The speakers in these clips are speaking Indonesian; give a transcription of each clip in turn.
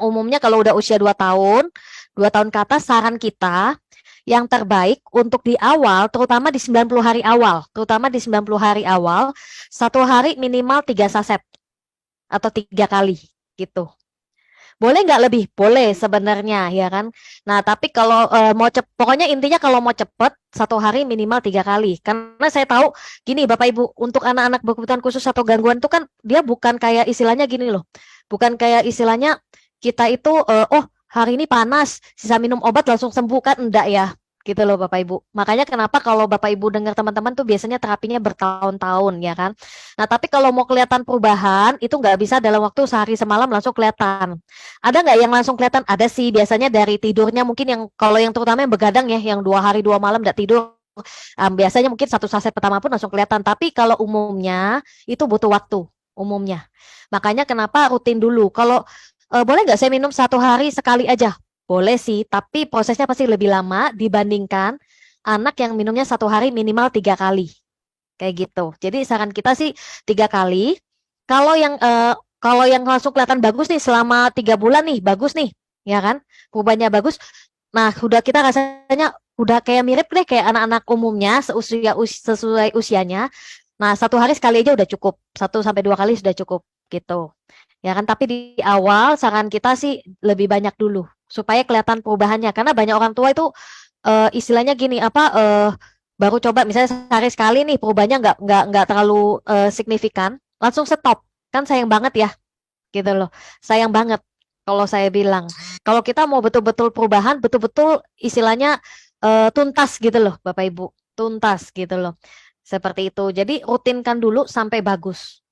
umumnya kalau udah usia 2 tahun ke atas, saran kita yang terbaik untuk di awal, terutama di 90 hari awal, satu hari minimal 3 saset atau 3 kali gitu. Boleh nggak lebih? Boleh sebenarnya, ya kan. Nah, tapi kalau pokoknya intinya kalau mau cepet, satu hari minimal 3 kali. Karena saya tahu gini, Bapak Ibu, untuk anak-anak berkebutuhan khusus atau gangguan itu kan dia bukan kayak istilahnya gini loh, bukan kayak istilahnya kita itu oh hari ini panas, sisa minum obat langsung sembuh kan, enggak ya, gitu loh Bapak Ibu. Makanya kenapa kalau Bapak Ibu dengar teman-teman tuh biasanya terapinya bertahun-tahun, ya kan. Nah, tapi kalau mau kelihatan perubahan itu nggak bisa dalam waktu sehari semalam langsung kelihatan. Ada nggak yang langsung kelihatan? Ada sih, biasanya dari tidurnya mungkin yang kalau yang terutama yang begadang ya, yang 2 hari 2 malam nggak tidur, biasanya mungkin 1 saset pertama pun langsung kelihatan. Tapi kalau umumnya itu butuh waktu umumnya. Makanya kenapa rutin dulu. Kalau boleh nggak saya minum 1 hari sekali aja? Boleh sih, tapi prosesnya pasti lebih lama dibandingkan anak yang minumnya 1 hari minimal 3 kali. Kayak gitu. Jadi saran kita sih 3 kali. Kalau yang langsung kelihatan bagus nih selama 3 bulan nih, bagus nih, ya kan? Perubahannya bagus. Nah, udah kita rasanya udah kayak mirip deh kayak anak-anak umumnya sesuai usianya. Nah, 1 hari sekali aja udah cukup. 1 sampai 2 kali sudah cukup gitu. Ya kan? Tapi di awal saran kita sih lebih banyak dulu supaya kelihatan perubahannya. Karena banyak orang tua itu istilahnya gini apa baru coba misalnya sehari sekali nih perubahannya nggak terlalu signifikan, langsung stop. Kan sayang banget ya, gitu loh. Sayang banget kalau saya bilang. Kalau kita mau betul-betul perubahan, betul-betul istilahnya tuntas gitu loh, Bapak Ibu. Tuntas gitu loh. Seperti itu. Jadi rutinkan dulu sampai bagus.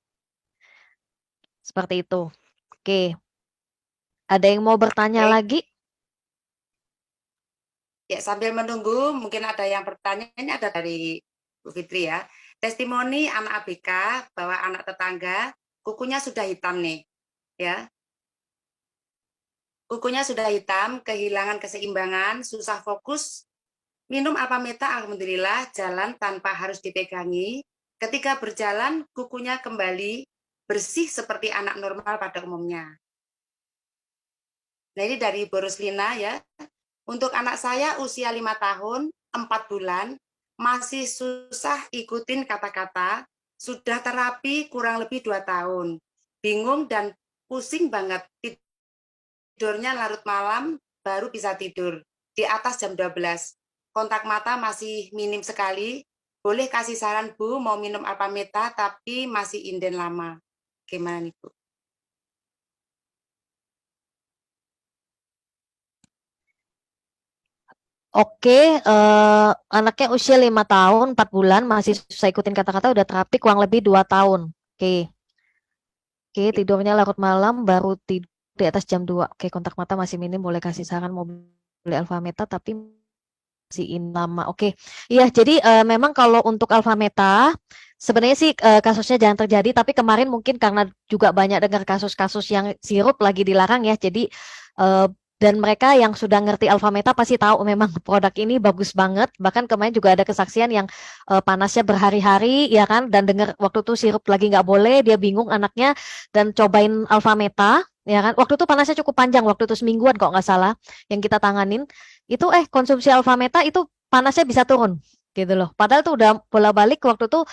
Seperti itu. Oke. Ada yang mau bertanya Baik. lagi? Ya, sambil menunggu, mungkin ada yang bertanya, ini ada dari Bu Fitri ya. Testimoni anak ABK bahwa anak tetangga kukunya sudah hitam nih, ya. Kukunya sudah hitam, kehilangan keseimbangan, susah fokus, minum Apameta, alhamdulillah jalan tanpa harus dipegangi. Ketika berjalan, kukunya kembali bersih seperti anak normal pada umumnya. Nah, ini dari Boroslina ya. Untuk anak saya usia 5 tahun, 4 bulan, masih susah ikutin kata-kata, sudah terapi kurang lebih 2 tahun. Bingung dan pusing banget, tidurnya larut malam, baru bisa tidur, di atas jam 12. Kontak mata masih minim sekali, boleh kasih saran Bu, mau minum Apameta tapi masih inden lama. Gimana nih Bu? Oke, anaknya usia 5 tahun, 4 bulan, masih susah ikutin kata-kata, udah terapi kurang lebih 2 tahun. Oke, oke, tidurnya larut malam, baru tidur di atas jam 2. Oke, kontak mata masih minim, boleh kasih saran mau beli Alfameta, tapi masih lama. Oke, iya, jadi memang kalau untuk Alfameta, sebenarnya sih kasusnya jangan terjadi, tapi kemarin mungkin karena juga banyak dengar kasus-kasus yang sirup lagi dilarang ya, jadi eh, dan mereka yang sudah ngerti Alfameta pasti tahu memang produk ini bagus banget. Bahkan kemarin juga ada kesaksian yang panasnya berhari-hari, ya kan, dan dengar waktu itu sirup lagi nggak boleh, dia bingung anaknya dan cobain Alfameta, ya kan. Waktu itu panasnya cukup panjang, waktu itu semingguan kok nggak salah yang kita tanganin. Itu konsumsi Alfameta itu panasnya bisa turun gitu loh. Padahal tuh udah bola-balik waktu itu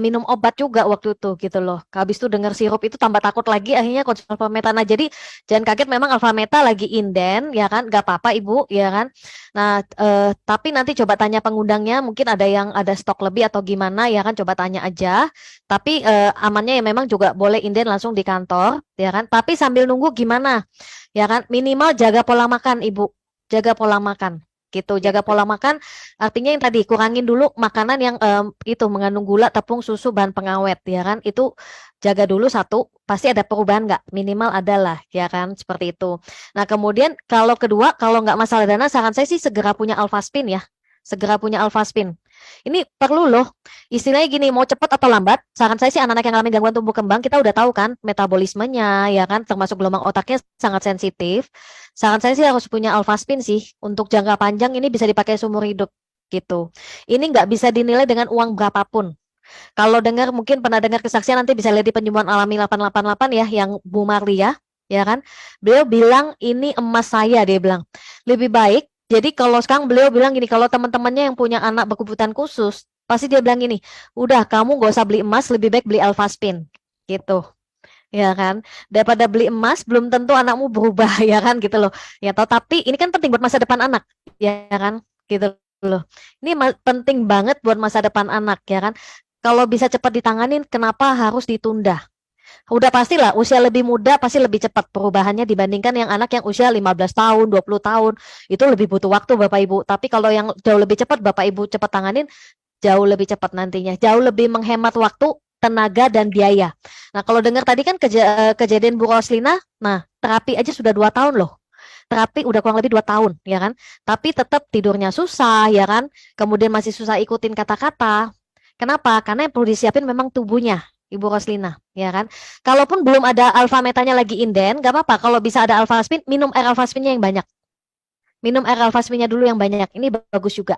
minum obat juga waktu itu gitu loh. Habis itu dengar sirup itu tambah takut lagi akhirnya konsumsi Alfameta. Nah, jadi jangan kaget memang Alfameta lagi inden ya kan, gak apa-apa Ibu ya kan. Nah, tapi nanti coba tanya pengundangnya, mungkin ada yang ada stok lebih atau gimana ya kan, coba tanya aja. Tapi amannya ya memang juga boleh inden langsung di kantor ya kan. Tapi sambil nunggu gimana? Ya kan, minimal jaga pola makan Ibu. Jaga pola makan gitu. Ya, Jaga pola makan artinya yang tadi kurangin dulu makanan yang itu mengandung gula, tepung, susu, bahan pengawet ya kan. Itu jaga dulu satu, pasti ada perubahan nggak? Minimal adalah ya kan seperti itu. Nah, kemudian kalau kedua, kalau nggak masalah dana, saran saya sih segera punya Alfaspin ya. Segera punya Alfaspin. Ini perlu loh. Istilahnya gini, mau cepat atau lambat, saran saya sih anak-anak yang alami gangguan tumbuh kembang, kita udah tahu kan metabolismenya, ya kan, termasuk gelombang otaknya sangat sensitif. Saran saya sih harus punya Alfaspin sih, untuk jangka panjang ini bisa dipakai seumur hidup gitu. Ini nggak bisa dinilai dengan uang berapapun. Kalau dengar mungkin pernah dengar kesaksian nanti bisa lihat di penyembuhan alami 888 ya, yang Bu Marlia ya kan? Beliau bilang ini emas saya, dia bilang. Lebih baik, jadi kalau sekarang beliau bilang gini, kalau teman-temannya yang punya anak berkebutuhan khusus, pasti dia bilang gini, udah kamu gak usah beli emas, lebih baik beli Alphaspin, gitu. Ya kan, daripada beli emas belum tentu anakmu berubah ya kan gitu loh ya toh, tapi ini kan penting buat masa depan anak ya kan gitu loh, ini penting banget buat masa depan anak ya kan, kalau bisa cepat ditanganin kenapa harus ditunda, udah pastilah usia lebih muda pasti lebih cepat perubahannya dibandingkan yang anak yang usia 15 tahun 20 tahun itu lebih butuh waktu Bapak Ibu, tapi kalau yang jauh lebih cepat Bapak Ibu cepat tanganin jauh lebih cepat nantinya, jauh lebih menghemat waktu, tenaga, dan biaya. Nah, kalau dengar tadi kan kejadian Bu Roslina, nah terapi aja sudah 2 tahun loh. Terapi udah kurang lebih 2 tahun, ya kan? Tapi tetap tidurnya susah, ya kan? Kemudian masih susah ikutin kata-kata. Kenapa? Karena yang perlu disiapin memang tubuhnya, Ibu Roslina, ya kan? Kalaupun belum ada alfa metanya lagi inden, nggak apa-apa. Kalau bisa ada alfa spin, minum air alfa spinnya yang banyak. Minum air alfa spinnya dulu yang banyak. Ini bagus juga.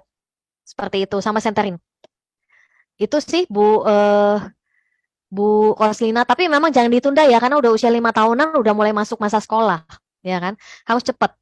Seperti itu, sama senterin. Itu sih Bu Roslina, tapi memang jangan ditunda ya karena udah usia 5 tahunan udah mulai masuk masa sekolah, ya kan? Harus cepat.